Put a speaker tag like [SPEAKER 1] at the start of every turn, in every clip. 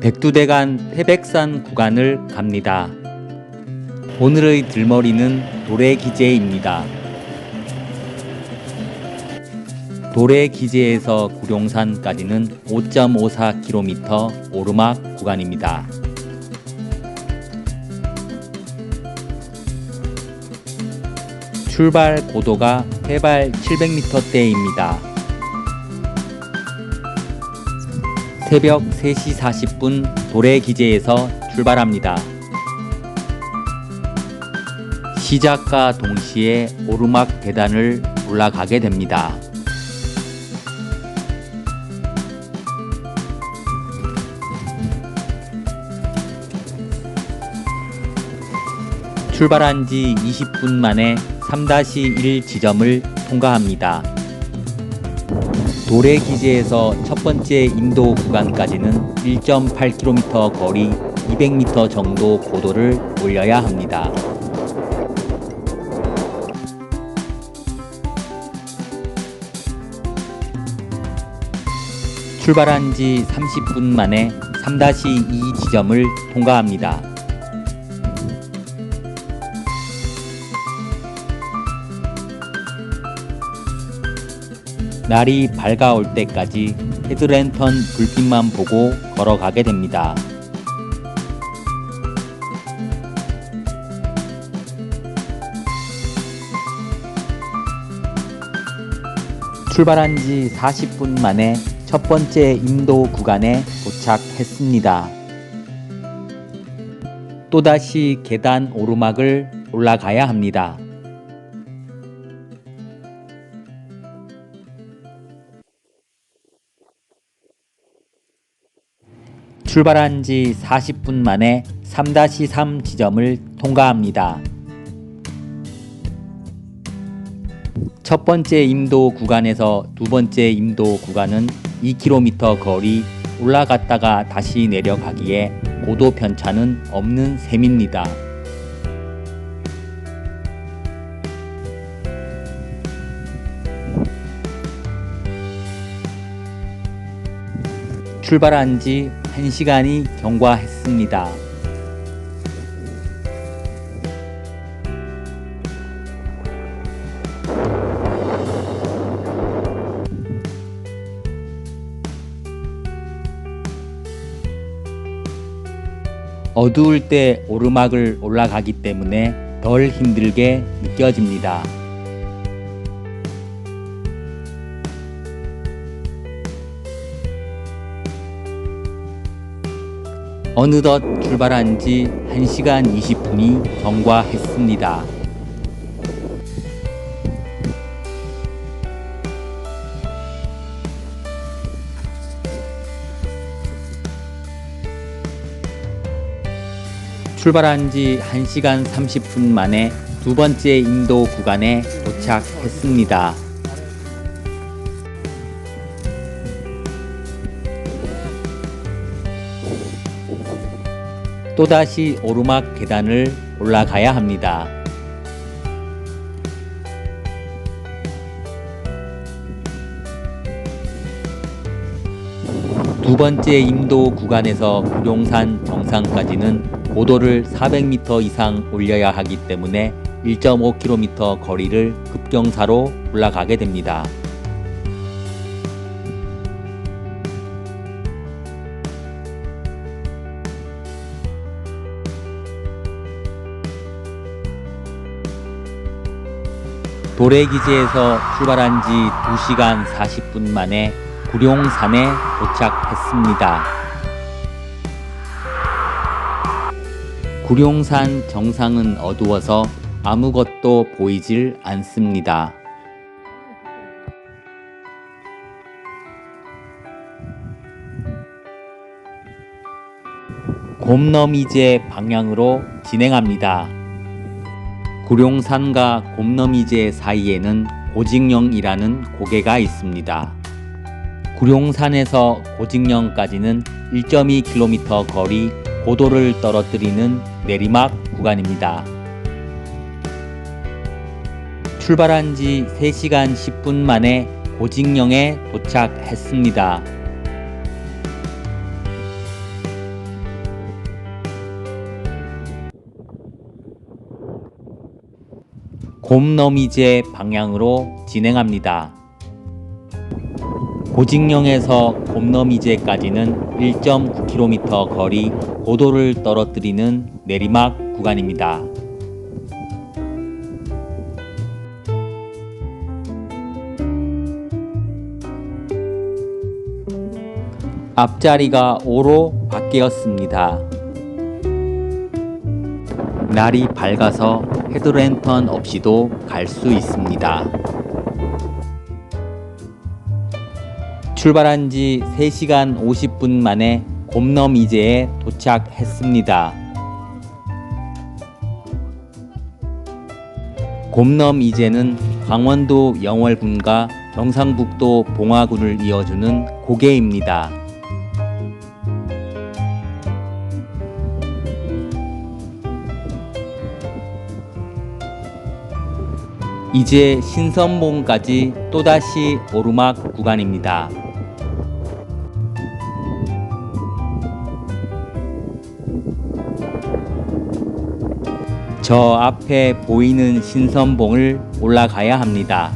[SPEAKER 1] 백두대간 태백산 구간을 갑니다. 오늘의 들머리는 도래기제입니다. 도래기제에서 구룡산까지는 5.54km 오르막 구간입니다. 출발 고도가 해발 700m대입니다. 새벽 3시 40분 도래기제에서 출발합니다. 시작과 동시에 오르막 계단을 올라가게 됩니다. 출발한 지 20분 만에 3-1 지점을 통과합니다. 도래기제에서 첫 번째 인도 구간까지는 1.8km 거리 200m 정도 고도를 올려야 합니다. 출발한 지 30분 만에 3-2 지점을 통과합니다. 날이 밝아올 때까지 헤드랜턴 불빛만 보고 걸어가게 됩니다. 출발한 지 40분 만에 첫 번째 인도 구간에 도착했습니다. 또다시 계단 오르막을 올라가야 합니다. 출발한 지 40분 만에 3-3 지점을 통과합니다. 첫 번째 인도 구간에서 두 번째 인도 구간은 2km 거리 올라갔다가 다시 내려가기에 고도 편차는 없는 셈입니다. 출발한 지 1시간이 경과했습니다. 어두울 때 오르막을 올라가기 때문에 덜 힘들게 느껴집니다. 어느덧 출발한 지 1시간 20분이 경과했습니다. 출발한 지 1시간 30분 만에 두 번째 인도 구간에 도착했습니다. 또다시 오르막 계단을 올라가야 합니다. 두 번째 인도 구간에서 구룡산 정상까지는 고도를 400m 이상 올려야 하기 때문에 1.5km 거리를 급경사로 올라가게 됩니다. 도래기지에서 출발한 지 2시간 40분 만에 구룡산에 도착했습니다. 구룡산 정상은 어두워서 아무것도 보이질 않습니다. 곰너미제 방향으로 진행합니다. 구룡산과 곰너미제 사이에는 고직령이라는 고개가 있습니다. 구룡산에서 고직령까지는 1.2km 거리 고도를 떨어뜨리는 내리막 구간입니다. 출발한 지 3시간 10분 만에 고직령에 도착했습니다. 곰너미제 방향으로 진행합니다. 고직령에서 곰너미제까지는 1.9km 거리 고도를 떨어뜨리는 내리막 구간입니다. 앞자리가 5로 바뀌었습니다. 날이 밝아서 헤드랜턴 없이도 갈 수 있습니다. 출발한 지 3시간 50분 만에 곰너미제에 도착했습니다. 곰너미제는 강원도 영월군과 경상북도 봉화군을 이어주는 고개입니다. 이제 신선봉까지 또다시 오르막 구간입니다. 저 앞에 보이는 신선봉을 올라가야 합니다.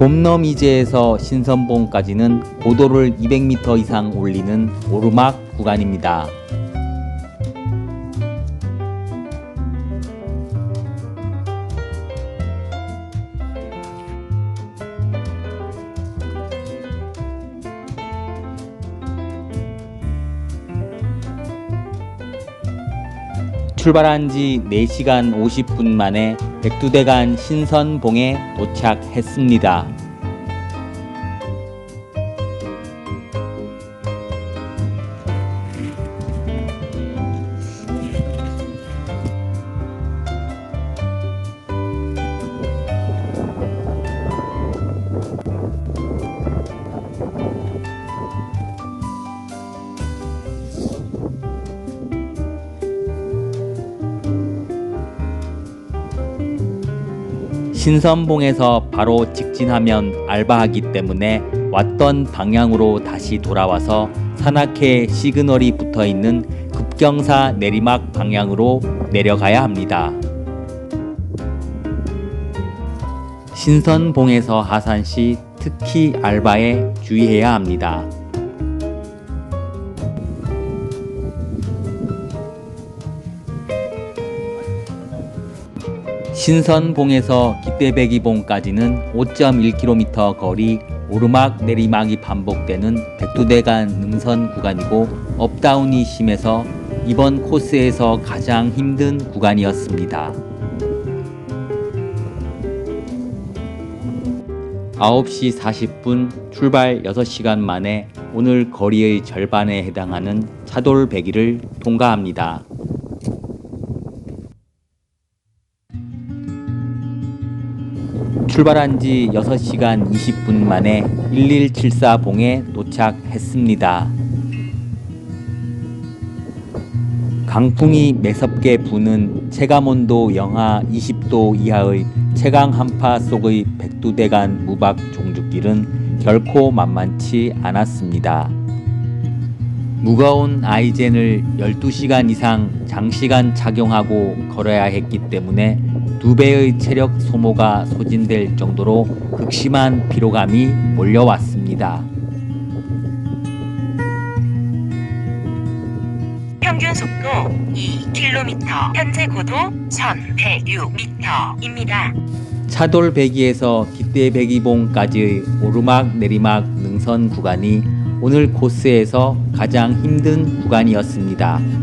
[SPEAKER 1] 곰너미제에서 신선봉까지는 고도를 200m 이상 올리는 오르막 구간입니다. 출발한 지 4시간 50분 만에 백두대간 신선봉에 도착했습니다. 신선봉에서 바로 직진하면 알바하기 때문에 왔던 방향으로 다시 돌아와서 산악회 시그널이 붙어있는 급경사 내리막 방향으로 내려가야 합니다. 신선봉에서 하산 시 특히 알바에 주의해야 합니다. 신선봉에서 기대배기봉까지는 5.1km 거리 오르막 내리막이 반복되는 백두대간 능선 구간이고 업다운이 심해서 이번 코스에서 가장 힘든 구간이었습니다. 9시 40분 출발 6시간 만에 오늘 거리의 절반에 해당하는 차돌배기를 통과합니다. 출발한 지 6시간 20분 만에 1174봉에 도착했습니다. 강풍이 매섭게 부는 체감온도 영하 20도 이하의 최강 한파 속의 백두대간 무박 종주길은 결코 만만치 않았습니다. 무거운 아이젠을 12시간 이상 장시간 착용하고 걸어야 했기 때문에 2배의 체력 소모가 소진될 정도로 극심한 피로감이 몰려왔습니다.
[SPEAKER 2] 평균 속도 2km, 현재 고도 1106m입니다.
[SPEAKER 1] 차돌배기에서 기대배기봉까지의 오르막 내리막 능선 구간이 오늘 코스에서 가장 힘든 구간이었습니다.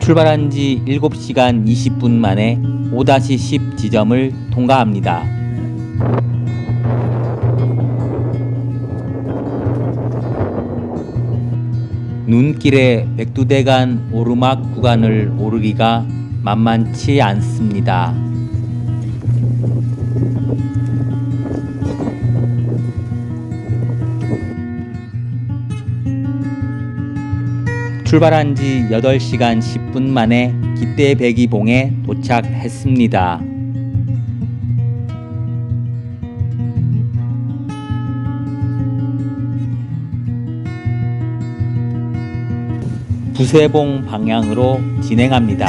[SPEAKER 1] 출발한 지 7시간 20분 만에 5-10 지점을 통과합니다. 눈길에 백두대간 오르막 구간을 오르기가 만만치 않습니다. 출발한 지 8시간 10분 만에 기대배기봉에 도착했습니다. 부세봉 방향으로 진행합니다.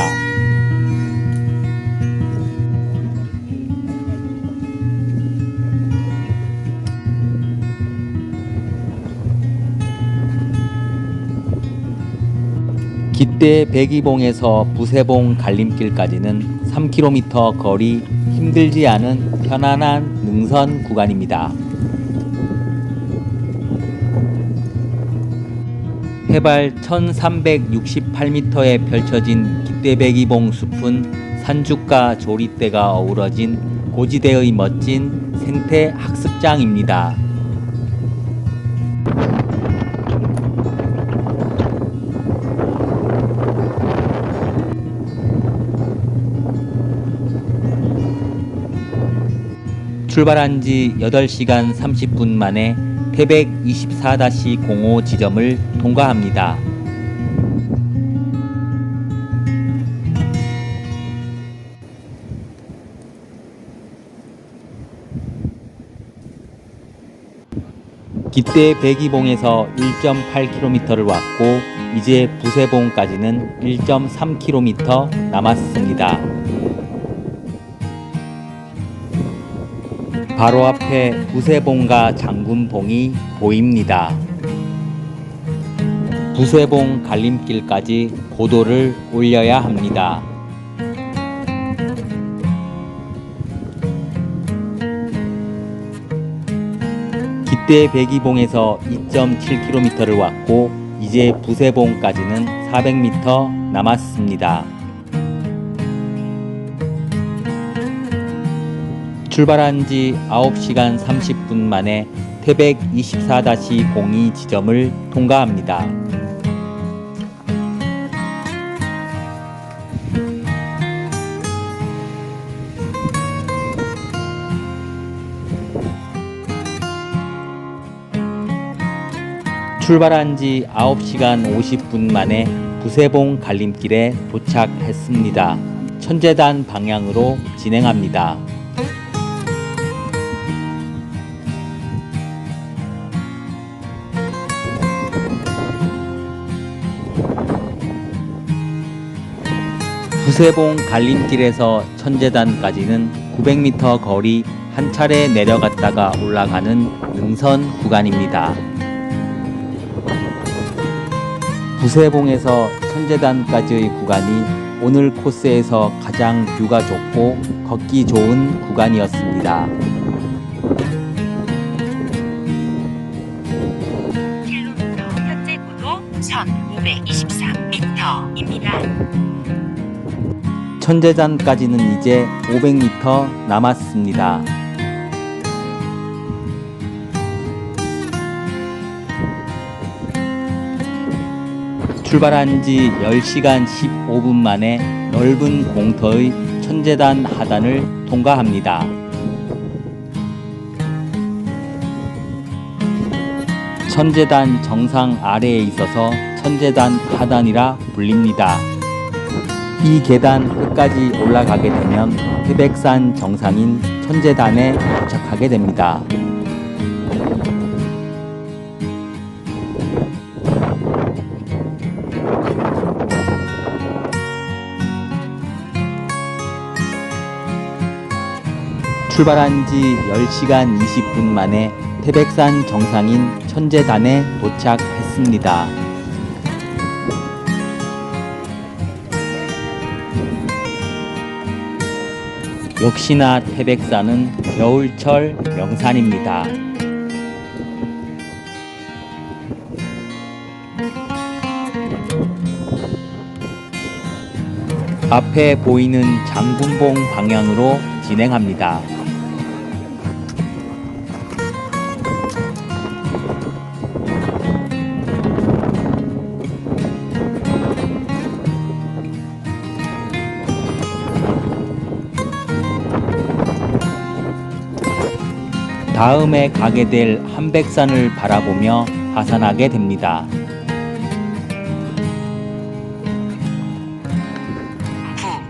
[SPEAKER 1] 기대 백이봉에서 부세봉 갈림길까지는 3km 거리 힘들지 않은 편안한 능선 구간입니다. 해발 1368m에 펼쳐진 기대백이봉 숲은 산죽과 조리대가 어우러진 고지대의 멋진 생태 학습장입니다. 출발한 지 8시간 30분 만에 태백 24-05 지점을 통과합니다. 기대 백이봉에서 1.8km를 왔고 이제 부세봉까지는 1.3km 남았습니다. 바로 앞에 부세봉과 장군봉이 보입니다. 부세봉 갈림길까지 고도를 올려야 합니다. 기대 백이봉에서 2.7km를 왔고 이제 부세봉까지는 400m 남았습니다. 출발한 지 9시간 30분 만에 태백 24-02 지점을 통과합니다. 출발한 지 9시간 50분 만에 부세봉 갈림길에 도착했습니다. 천재단 방향으로 진행합니다. 부세봉 갈림길에서 천재단까지는 900m 거리 한 차례 내려갔다가 올라가는 능선 구간입니다. 부세봉에서 천재단까지의 구간이 오늘 코스에서 가장 뷰가 좋고 걷기 좋은 구간이었습니다.
[SPEAKER 2] 현재 고도 1523m입니다.
[SPEAKER 1] 천재단까지는 이제 500m 남았습니다. 출발한 지 10시간 15분 만에 넓은 공터의 천재단 하단을 통과합니다. 천재단 정상 아래에 있어서 천재단 하단이라 불립니다. 이 계단 끝까지 올라가게 되면 태백산 정상인 천재단에 도착하게 됩니다. 출발한 지 10시간 20분 만에 태백산 정상인 천재단에 도착했습니다. 역시나 태백산은 겨울철 명산입니다. 앞에 보이는 장군봉 방향으로 진행합니다. 다음에 가게 될 한백산을 바라보며 하산하게 됩니다.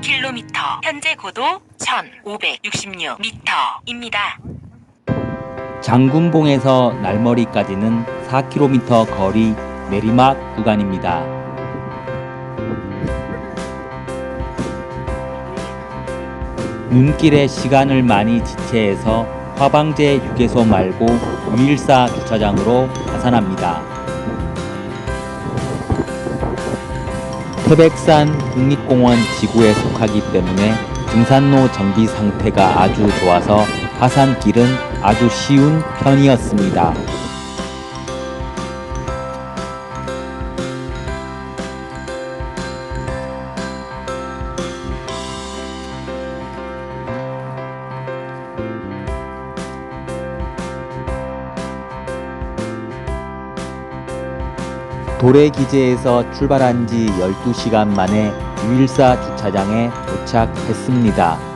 [SPEAKER 2] 9km, 현재 고도 1566m입니다.
[SPEAKER 1] 장군봉에서 날머리까지는 4km 거리 내리막 구간입니다. 눈길에 시간을 많이 지체해서 화방제 휴게소 말고 유일사 주차장으로 하산합니다. 태백산 국립공원 지구에 속하기 때문에 등산로 정비 상태가 아주 좋아서 하산길은 아주 쉬운 편이었습니다. 도래기제에서 출발한 지 12시간 만에 유일사 주차장에 도착했습니다.